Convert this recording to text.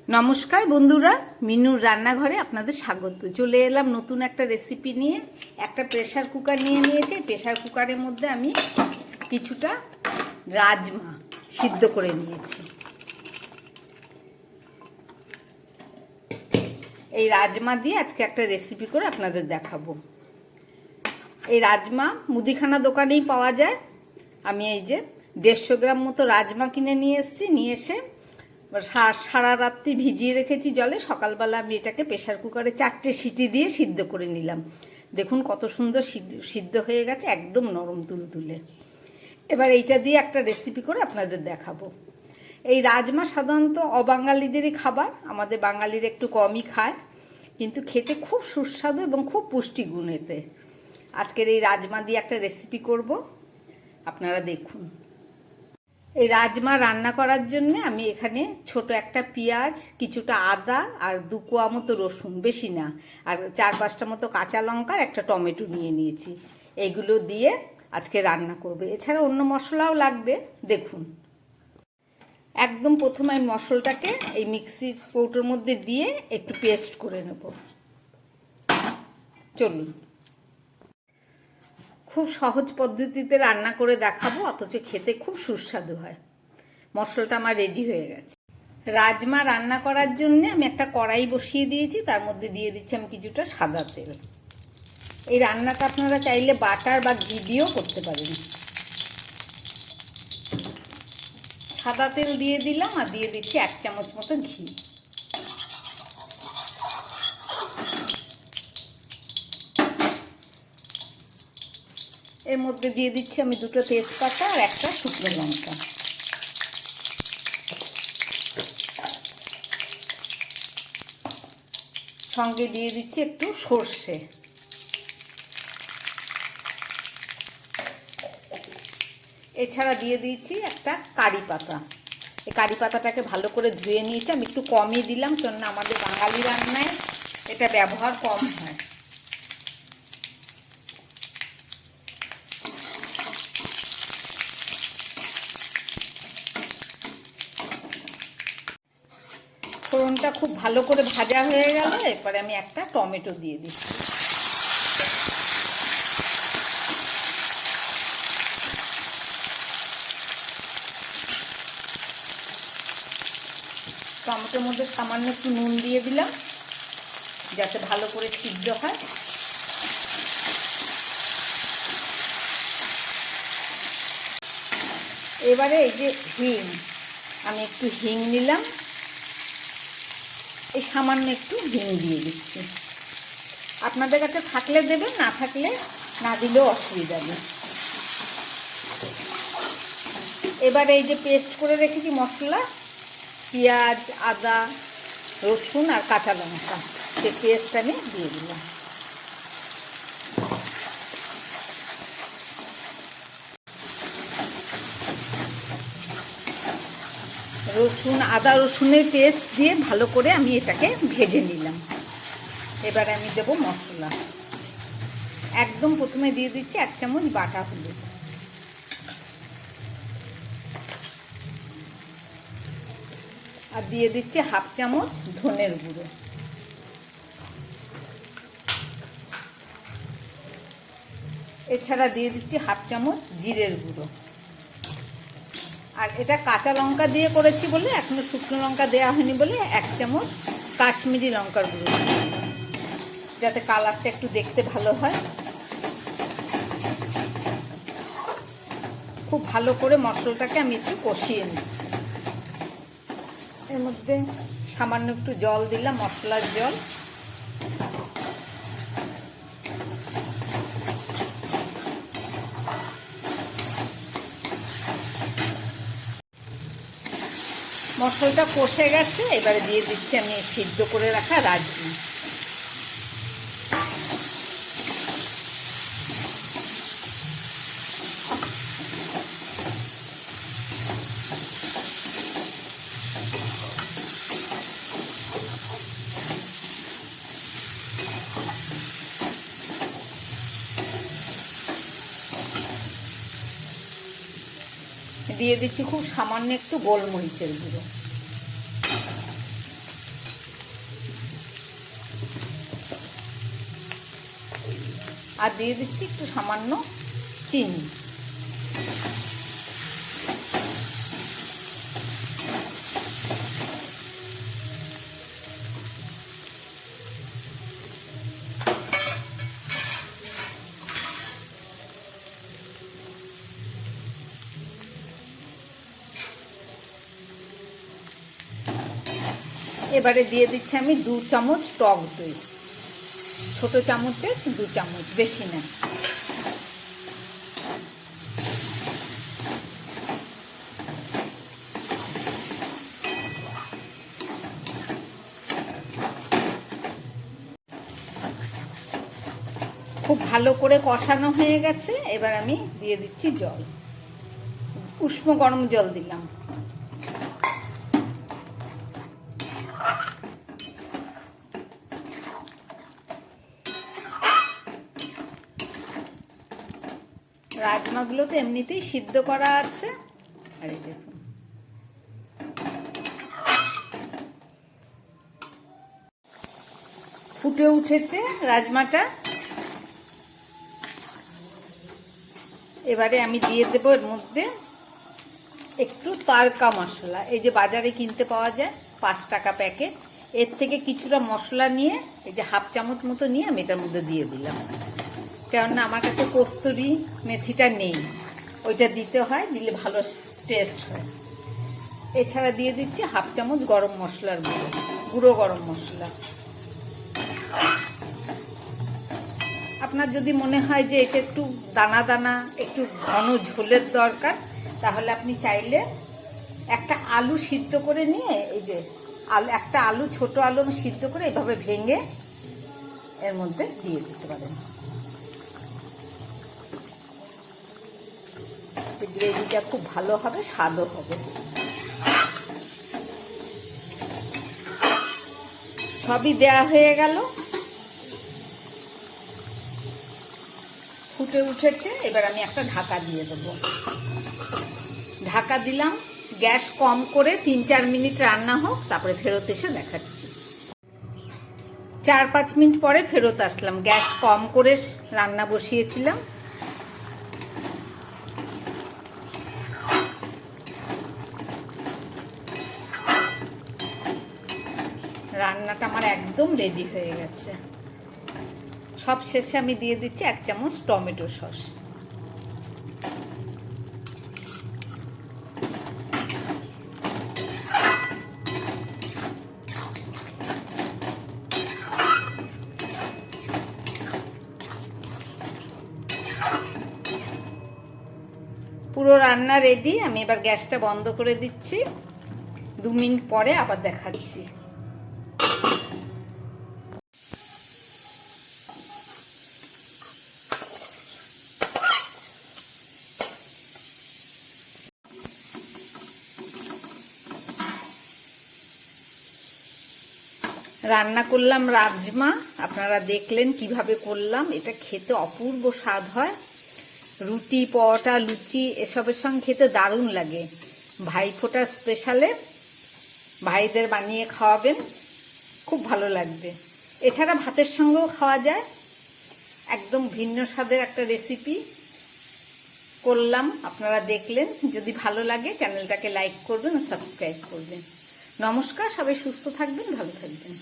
নমস্কার বন্ধুরা, মিনুর রান্নাঘরে আপনাদের স্বাগত। চলে এলাম নতুন একটা রেসিপি নিয়ে। একটা প্রেসার কুকার নিয়ে নিয়েছি। প্রেসার কুকারের মধ্যে আমি কিছুটা রাজমা সিদ্ধ করে নিয়েছি। এই রাজমা দিয়ে আজকে একটা রেসিপি করে আপনাদের দেখাবো। এই রাজমা মুদিখানা দোকানেই পাওয়া যায়। আমি এই যে 150 গ্রাম মতো রাজমা কিনে নিয়ে এসেছি। নিয়ে এসে সারা রাত্রি ভিজিয়ে রেখেছি জলে। সকালবেলা আমি এটাকে প্রেসার কুকারে 4টে সিটি দিয়ে সিদ্ধ করে নিলাম। দেখুন কত সুন্দর সিদ্ধ হয়ে গেছে, একদম নরম তুলতুলে। এবার এইটা দিয়ে একটা রেসিপি করে আপনাদের দেখাবো। এই রাজমা সাধারণত অবাঙালিদেরই খাবার, আমাদের বাঙালির একটু কমই খায়, কিন্তু খেতে খুব সুস্বাদু এবং খুব পুষ্টিগুণ এতে। আজকের এই রাজমা দিয়ে একটা রেসিপি করব, আপনারা দেখুন। এই রাজমা রান্না করার জন্য আমি এখানে ছোট একটা পেঁয়াজ, কিছুটা আদা আর 2 কোয়া মতো রসুন, বেশি না, আর 4-5টা মতো কাঁচা লঙ্কা, একটা টমেটো নিয়ে নিয়েছি। এইগুলো দিয়ে আজকে রান্না করবে। এছাড়া অন্য মশলাও লাগবে, দেখুন। একদম প্রথমে আমি মশলাটাকে এই মিক্সির কৌটোর মধ্যে দিয়ে একটু পেস্ট করে নেব। চলুন, খুব সহজ পদ্ধতিতে রান্না করে দেখাবো, অথচ খেতে খুব সুস্বাদু হয়। মশলাটা আমার রেডি হয়ে গেছে। রাজমা রান্না করার জন্য আমি একটা কড়াই বসিয়ে দিয়েছি। তার মধ্যে দিয়ে দিচ্ছি আমি কিছুটা সাদা তেল। এই রান্নাটা আপনারা চাইলে বাটার বা ঘি দিয়েও করতে পারেন। সাদা তেল দিয়ে দিলাম আর দিয়ে দিচ্ছি 1 চামচ মতো ঘি। এর মধ্যে দিয়ে দিচ্ছি আমি 2টো তেজপাতা আর একটা শুকনো লঙ্কা। সঙ্গে দিয়ে দিচ্ছি একটু সর্ষে। এছাড়া দিয়ে দিয়েছি একটা কারি পাতা। এই কারি পাতাটাকে ভালো করে ধুয়ে নিয়েছি। আমি একটু কমই দিলাম, কেননা আমাদের বাঙালি রান্নায় এটা ব্যবহার কম হয়। ফোড়নটা খুব ভালো করে ভাজা হয়ে গেল। এরপরে আমি একটা টমেটো দিয়ে দিচ্ছি। টমেটোর মধ্যে সামান্য একটু নুন দিয়ে দিলাম, যাতে ভালো করে সিদ্ধ হয়। এবারে এই যে হিং, আমি একটু হিং নিলাম। এই সামান্য একটু হিং দিয়ে দিচ্ছি। আপনাদের কাছে থাকলে দেবেন, না থাকলে না দিলেও অসুবিধা নেই। এবারে এই যে পেস্ট করে রেখেছি মশলা, পেঁয়াজ, আদা, রসুন আর কাঁচা লঙ্কা, সেই পেস্ট আমি দিয়ে দিলাম। আদা রসুনের পেস্ট দিয়ে ভালো করে আমি এটাকে ভেজে নিলাম। এবারে আমি দেবো মশলা। একদম প্রথমে দিয়ে দিচ্ছি 1 চামচ বাটা হলুদ, আর দিয়ে দিচ্ছি 1/2 চামচ ধনের গুঁড়ো। এছাড়া দিয়ে দিচ্ছি 1/2 চামচ জিরের গুঁড়ো। আর এটা কাঁচা লঙ্কা দিয়ে করেছি বলে, এখনো শুকনো লঙ্কা দেওয়া হয়নি বলে 1 চামচ কাশ্মীরি লঙ্কার গুঁড়ো, যাতে কালারটা একটু দেখতে ভালো হয়। খুব ভালো করে মশলাটাকে আমি একটু কষিয়ে নিচ্ছি। এর মধ্যে সামান্য একটু জল দিলাম, মশলার জল। মশলাটা কষে গেছে। এবারে দিয়ে দিচ্ছি আমি সিদ্ধ করে রাখা রাজমা। দিয়ে দিচ্ছি খুব সামান্য একটু গোলমরিচের গুঁড়ো। আর দিয়ে দিচ্ছি একটু সামান্য চিনি। এবারে দিয়ে দিচ্ছি আমি 2 চামচ টক দই, ছোট চামচের 2 চামচ, বেশি না। খুব ভালো করে কষানো হয়ে গেছে। এবার আমি দিয়ে দিচ্ছি জল, উষ্ণ গরম জল দিলাম। রাজমাগুলো তো এমনিতেই সিদ্ধ করা আছে। আর এই দেখুন, ফুটে উঠেছে রাজমাটা। এবারে আমি দিয়ে দেবো এর মধ্যে একটু তারকা মশলা। এই যে বাজারে কিনতে পাওয়া যায় 5 টাকা প্যাকেট, এর থেকে কিছুটা মশলা নিয়ে এই যে হাফ চামচ মতো নিয়ে আমি এটার মধ্যে দিয়ে দিলাম। কেননা আমার কাছে কস্তুরি মেথিটা নেই, ওইটা দিতে হয়, দিলে ভালো টেস্ট হয়। এছাড়া দিয়ে দিচ্ছি হাফ চামচ গরম মশলার গুঁড়ো গরম মশলা। আপনার যদি মনে হয় যে এটা একটু দানা দানা, একটু ঘন ঝোলের দরকার, তাহলে আপনি চাইলে একটা আলু সিদ্ধ করে নিয়ে, এই যে একটা আলু, ছোট আলু সিদ্ধ করে এভাবে ভেঙে এর মধ্যে দিয়ে দিতে পারেন। গ্রেভিটা খুব ভালো হবে, স্বাদও হবে। সবই দেয়া হয়ে গেল, ফুটে উঠেছে। এবার আমি একটা ঢাকা দিয়ে দেবো। ঢাকা দিলাম, গ্যাস কম করে 3-4 মিনিট রান্না হোক, তারপরে ফেরত এসে দেখাচ্ছি। 4-5 মিনিট পরে ফেরত আসলাম। গ্যাস কম করে রান্না বসিয়েছিলাম। রান্নাটা আমার একদম রেডি হয়ে গেছে। সব শেষে আমি দিয়ে দিচ্ছি 1 চামচ টমেটো সস। পুরো রান্না রেডি। আমি এবার গ্যাসটা বন্ধ করে দিচ্ছি। 2 মিনিট পরে আবার দেখাচ্ছি। রান্না করলাম রাজমা, আপনারা দেখলেন কিভাবে করলাম। এটা খেতে অপূর্ব স্বাদ হয়। রুটি, পরোটা, লুচি এসবের সঙ্গে খেতে দারুণ লাগে। ভাইফোঁটা স্পেশালে ভাইদের বানিয়ে খাওয়াবেন, খুব ভালো লাগবে। এছাড়া ভাতের সঙ্গেও খাওয়া যায়। একদম ভিন্ন স্বাদের একটা রেসিপি করলাম, আপনারা দেখলেন। যদি ভালো লাগে চ্যানেলটাকে লাইক করবেন ও সাবস্ক্রাইব করবেন। নমস্কার, সবাই সুস্থ থাকবেন, ভালো থাকবেন।